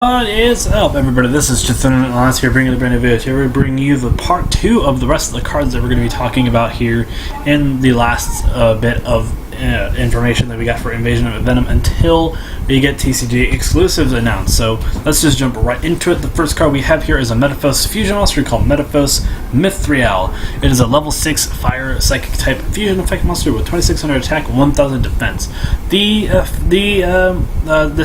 What is up, everybody? This is just Lance here, bringing the brand new video. Here we bring you the part 2 of the rest of the cards that we're going to be talking about here in the last bit of information that we got for Invasion of Venom until we get TCG exclusives announced. So let's just jump right into it. The first card we have here is a Metalphoes fusion monster called Metalphoes Mithril. It is a level 6 fire psychic type fusion effect monster with 2600 attack, 1000 defense. The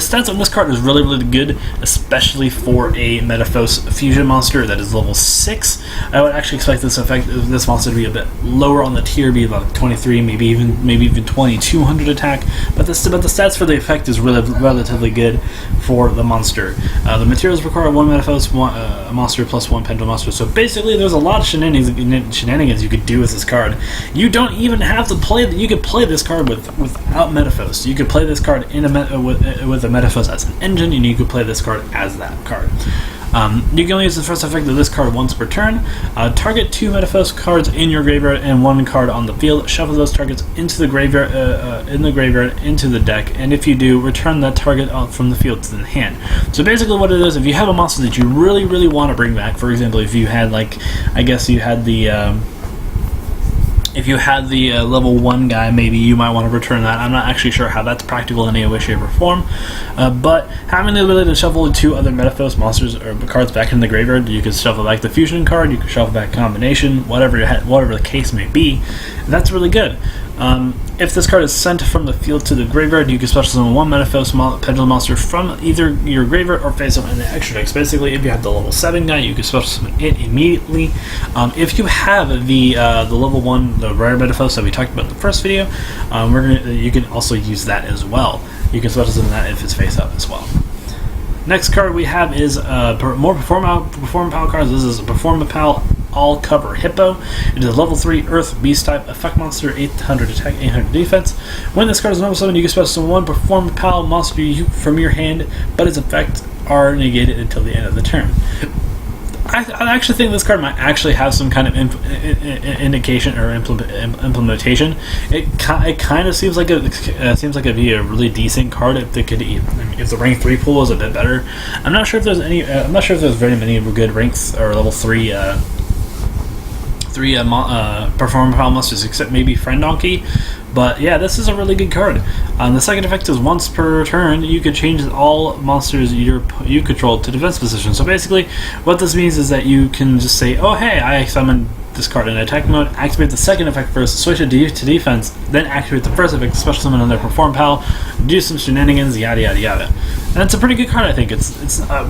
stats on this card is really good, especially for a Metalphoes fusion monster that is level 6. I would actually expect this monster to be a bit lower on the tier, be about 23, maybe even 2200 attack. But the stats for the effect is relatively good for the monster. The materials require one Metalphoes monster plus one Pendulum monster. So basically, there's a lot of shenanigans you could do with this card. You don't even have to play. You could play this card without Metalphoes. You could play this card with a Metalphoes as an engine, and you could play this card as that card. You can only use the first effect of this card once per turn. Target 2 Metalphoes cards in your graveyard and 1 card on the field. Shuffle those targets into the graveyard, into the deck, and if you do, return that target from the field to the hand. So basically, what it is, if you have a monster that you really want to bring back, for example, if you had if you had the level 1 guy, maybe you might want to return that. I'm not actually sure how that's practical in any way, shape, or form. But having the ability to shuffle 2 other Metalphoes monsters or cards back in the graveyard, you can shuffle back the fusion card, you can shuffle back combination, whatever the case may be. That's really good. If this card is sent from the field to the graveyard, you can special summon 1 Metalphoes Pendulum monster from either your graveyard or face up in the extra decks. Basically, if you have the level 7 guy, you can special summon it immediately. If you have the level 1, the rare Metalphoes that we talked about in the first video, you can also use that as well. You can special summon that if it's face up as well. Next card we have is more Performapal cards. This is a Performapal All Cover Hippo. It is a level 3 Earth Beast type effect monster, 800 attack, 800 defense. When this card is normal summon, you can special summon 1 Performapal monster from your hand, but its effects are negated until the end of the turn. I actually think this card might actually have some kind of indication or implementation. It kind of seems like it'd be a really decent card if the rank 3 pool was a bit better. I'm not sure if there's very many good ranks or level 3 Performapal monsters, except maybe Friend Donkey. But yeah, this is a really good card. The second effect is once per turn, you can change all monsters you control to defense position. So basically, what this means is that you can just say, oh hey, I summoned this card in attack mode, activate the second effect first, switch it to defense, then activate the first effect, special summon another Performapal, do some shenanigans, yada yada yada. And it's a pretty good card, I think. It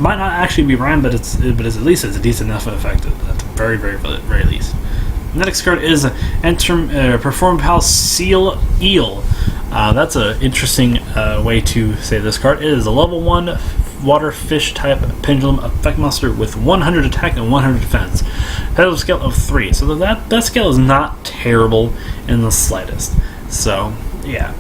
might not actually be rhyme, but it's at least it's a decent enough effect at the very least. The next card is Performapal Seal Eel. That's an interesting way to say this card. It is a level 1 water fish type pendulum effect monster with 100 attack and 100 defense. Has a scale of 3, so that scale is not terrible in the slightest. So yeah,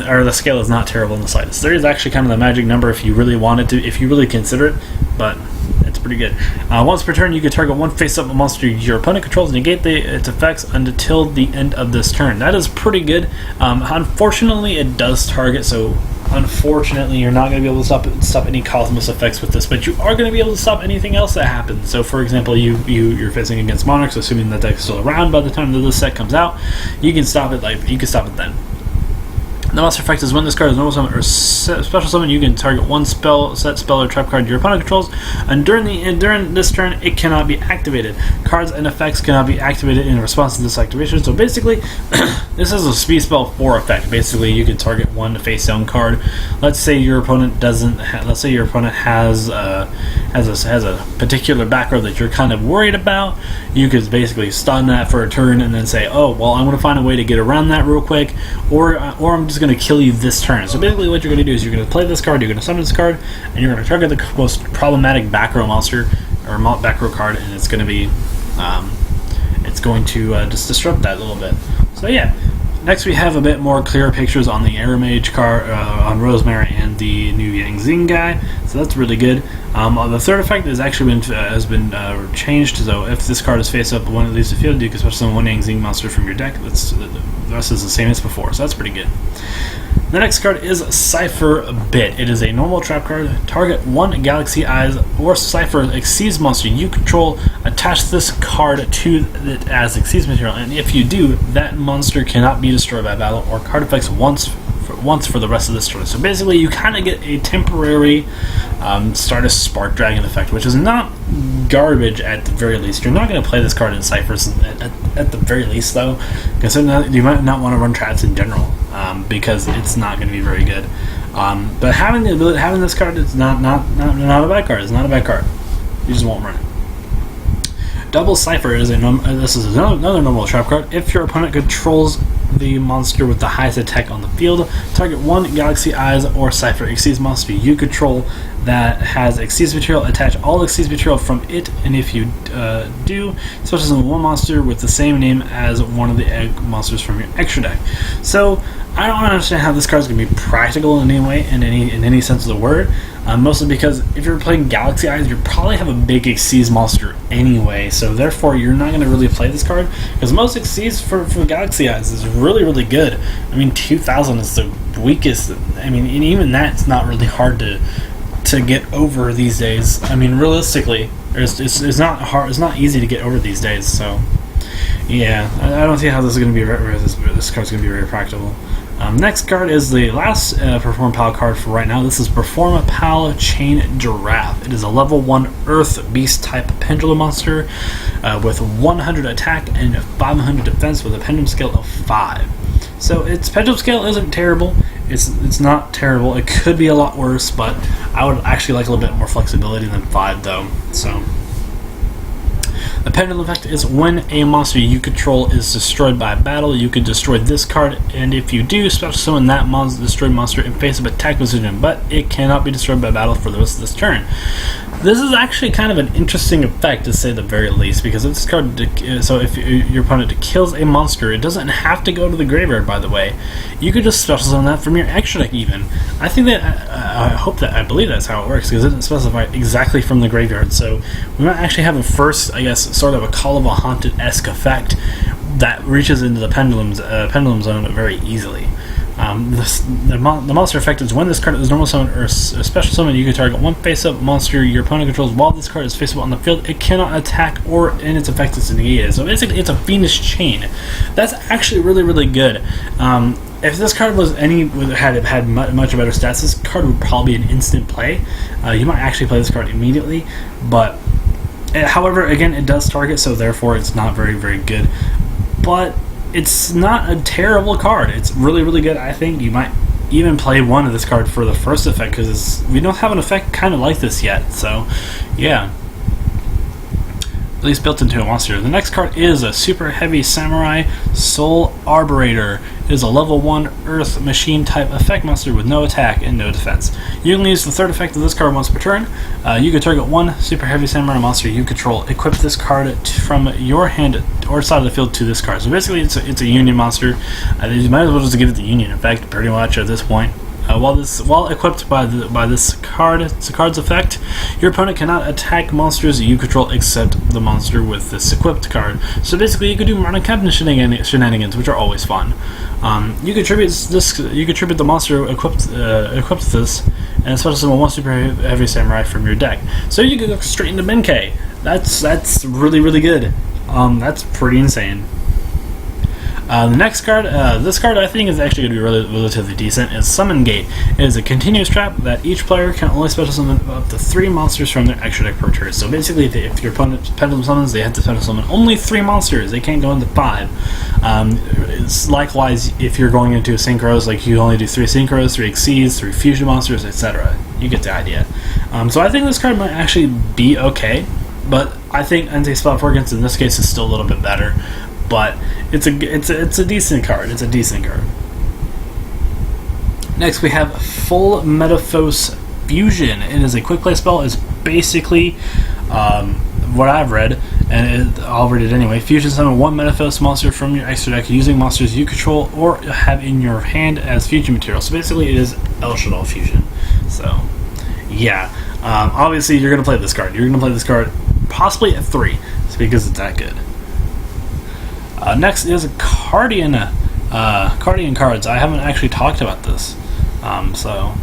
or the scale is not terrible in the slightest. There is actually kind of the magic number if you really wanted to, if you really consider it, but it's pretty good. Once per turn, you can target 1 face-up monster your opponent controls and negate its effects until the end of this turn. That is pretty good. Unfortunately, it does target, so unfortunately, you're not going to be able to stop any Cosmos effects with this, but you are going to be able to stop anything else that happens. So, for example, you're facing against Monarchs, assuming that deck is still around by the time that this set comes out. You can stop it then. The monster effect is when this card is normal summon or special summon, you can target 1 set spell or trap card your opponent controls, and during this turn, it cannot be activated. Cards and effects cannot be activated in response to this activation. So basically, this is a speed spell 4 effect. Basically, you can target 1 face down card. Let's say your opponent has a particular back row that you're kind of worried about. You could basically stun that for a turn and then say, oh well, I'm going to find a way to get around that real quick, or I'm just going to kill you this turn. So basically what you're going to do is you're going to play this card, you're going to summon this card, and you're going to target the most problematic back row monster or back row card, and it's going to be just disrupt that a little bit. So yeah, Next, we have a bit more clear pictures on the Air Mage card, on Rosemary and the new Yang Xing guy, so that's really good. The third effect has actually been changed, so if this card is face up when it leaves the field, you can special summon one Yang Xing monster from your deck. The rest is the same as before, so that's pretty good. The next card is Cypher Bit. It is a normal trap card. Target one Galaxy Eyes or Cypher Exceeds monster you control. Attach this card to it as Exceeds material, and if you do, that monster cannot be destroyed by battle or card effects once for the rest of this turn. So basically, you kind of get a temporary Stardust Spark Dragon effect, which is not garbage at the very least. You're not going to play this card in Ciphers at the very least, though, because you might not want to run traps in general, because it's not going to be very good. But having this card is not a bad card. It's not a bad card. You just won't run it. Double Cypher is this is another normal trap card. If your opponent controls the monster with the highest attack on the field, target one Galaxy Eyes or Cypher Exceeds monster you control that has Exceeds material. Attach all Exceeds material from it, and if you do, special summon one monster with the same name as one of the egg monsters from your extra deck. So I don't understand how this card is going to be practical in any way, in any sense of the word. Mostly because if you're playing Galaxy Eyes, you probably have a big Exceeds monster anyway, so therefore you're not going to really play this card, because most Exceeds for Galaxy Eyes is really, really good. I mean, 2000 is the weakest. I mean, and even that's not really hard to get over these days. I mean, realistically, it's not hard. It's not easy to get over these days. So, yeah, I don't see how this is going to be. This card's going to be very practical. Next card is the last Performapal card for right now. This is Performapal Chain Giraffe. It is a level 1 Earth Beast type Pendulum monster with 100 attack and 500 defense with a Pendulum scale of 5. So its Pendulum scale isn't terrible. It's not terrible. It could be a lot worse, but I would actually like a little bit more flexibility than 5 though. So the Pendulum effect is when a monster you control is destroyed by battle, you can destroy this card, and if you do, special summon that destroyed monster in face of attack position, but it cannot be destroyed by battle for the rest of this turn. This is actually kind of an interesting effect, to say the very least, because if this card, so if your opponent kills a monster, it doesn't have to go to the graveyard, by the way. You could just special summon that from your extra deck even. I think that, I believe that's how it works, because it doesn't specify exactly from the graveyard, so we might actually have a first, I guess, sort of a Call of a Haunted-esque effect that reaches into the pendulum zone very easily. The monster effect is when this card is normal summon or a special summon, you can target one face-up monster your opponent controls while this card is face-up on the field. It cannot attack, or in its effect is negated. So basically, it's a Fiendish Chain. That's actually really, really good. If this card was had much better stats, this card would probably be an instant play. You might actually play this card immediately, but however, again, it does target, so therefore it's not very, very good. But it's not a terrible card. It's really, really good. I think you might even play one of this card for the first effect, because we don't have an effect kind of like this yet. So, yeah. At least built into a monster. The next card is a Super Heavy Samurai Soul Arburator. It is a level 1 Earth Machine type effect monster with no attack and no defense. You can use the third effect of this card once per turn. You can target one Super Heavy Samurai monster you control. Equip this card from your hand or side of the field to this card. So basically, it's a Union monster. You might as well just give it the Union effect, pretty much at this point. While equipped by this card's effect, your opponent cannot attack monsters you control except the monster with this equipped card. So basically, you could do Modern Captain shenanigans, which are always fun. You contribute the monster equipped with this, and special summon one Super Heavy Samurai from your deck. So you can go straight into Benkei. That's really, really good. That's pretty insane. The next card, this card I think is actually going to be relatively decent, is Summon Gate. It is a continuous trap that each player can only special summon up to 3 monsters from their extra deck per turn. So basically, if your opponent pendulum summons, they have to special summon only 3 monsters. They can't go into 5. It's likewise, if you're going into synchros, like you only do 3 synchros, 3 exceeds, 3 fusion monsters, etc. You get the idea. So I think this card might actually be okay, but I think anti-spell forgets in this case is still a little bit better. But it's a decent card. It's a decent card. Next, we have Full Metalphoes Fusion. It is a quick play spell. It's basically what I've read, and I'll read it anyway. Fusion summon one Metalphoes monster from your extra deck using monsters you control or have in your hand as fusion material. So basically, it is El Shaddai fusion. So, yeah. Obviously, you're going to play this card. You're going to play this card possibly at 3, because it's that good. Next is Cardian. Cardian cards. I haven't actually talked about this. So,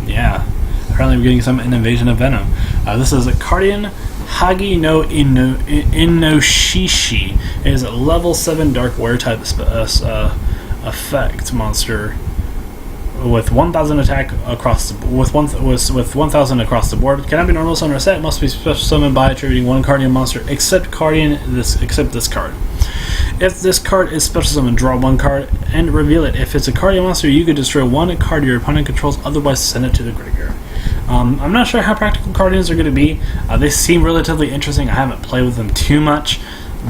yeah. Apparently we're getting some in Invasion of Venom. This is a Cardian Hagi no Inoshishi. It is a level 7 Dark Warrior type effect monster with 1,000 attack across the, with 1,000 across the board. Cannot be normal summon or set. Must be special summoned by attributing one Cardian monster except this card. If this card is special summoned, draw one card and reveal it. If it's a Cardian monster, you could destroy one card your opponent controls. Otherwise, send it to the graveyard. I'm not sure how practical Cardians are going to be. They seem relatively interesting. I haven't played with them too much,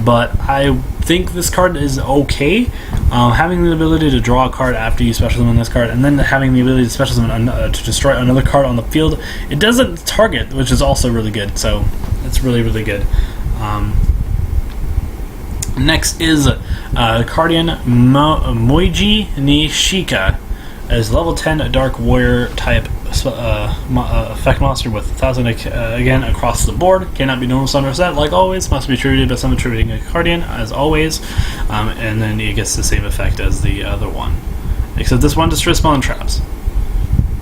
but I think this card is okay. Having the ability to draw a card after you special summon this card, and then having the ability to special summon to destroy another card on the field, it doesn't target, which is also really good. So it's really, really good. Next is Cardian Moiji Nishika. As level 10 Dark Warrior type effect monster with 1,000 again across the board. Cannot be normal summon or set, like always. Must be attributed by someone attributing a Cardian, as always. And then it gets the same effect as the other one, except this one destroys spawn traps.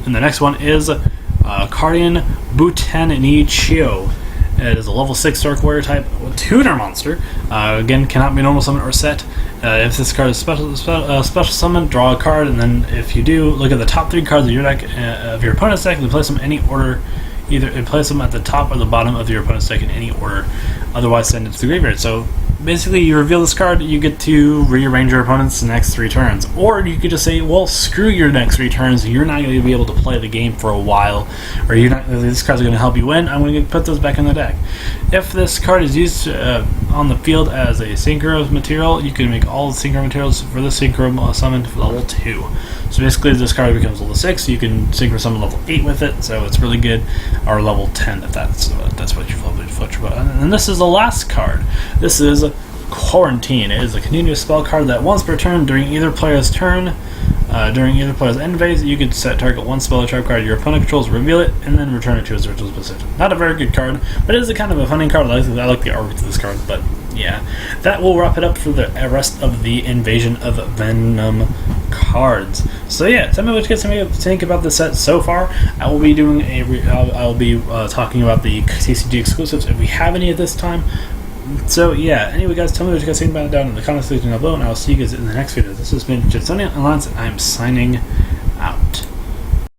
And the next one is Cardian Buten ni Chio. It is a level 6 Dark Warrior type tuner monster. Again, cannot be normal summon or set. If this card is special summon, draw a card, and then if you do, look at the top 3 cards of your deck of your opponent's deck and place them in any order. Either place them at the top or the bottom of your opponent's deck in any order. Otherwise, send it to the graveyard. So basically, you reveal this card, you get to rearrange your opponent's next 3 turns. Or you could just say, well, screw your next 3 turns. You're not going to be able to play the game for a while, or this card's going to help you win. I'm going to put those back in the deck. If this card is used on the field as a synchro material, you can make all the synchro materials for the synchro summon to level 2. So basically, this card becomes level 6. You can synchro summon level 8 with it, so it's really good. Or level 10 if that's what you've leveled. And this is the last card. This is Quarantine. It is a continuous spell card that once per turn during either player's turn, during either player's end phase, you can set target one spell or trap card your opponent controls, reveal it, and then return it to its original position. Not a very good card, but it is a kind of a funny card. I like the artwork of this card, but yeah. That will wrap it up for the rest of the Invasion of Venom cards. So yeah, tell me what you guys think about the set so far. I will be doing I'll be talking about the TCG exclusives if we have any at this time. So yeah, anyway guys, tell me what you guys think about it down in the comments section down below, and I will see you guys in the next video. This has been Jetsonian Alliance, and I am signing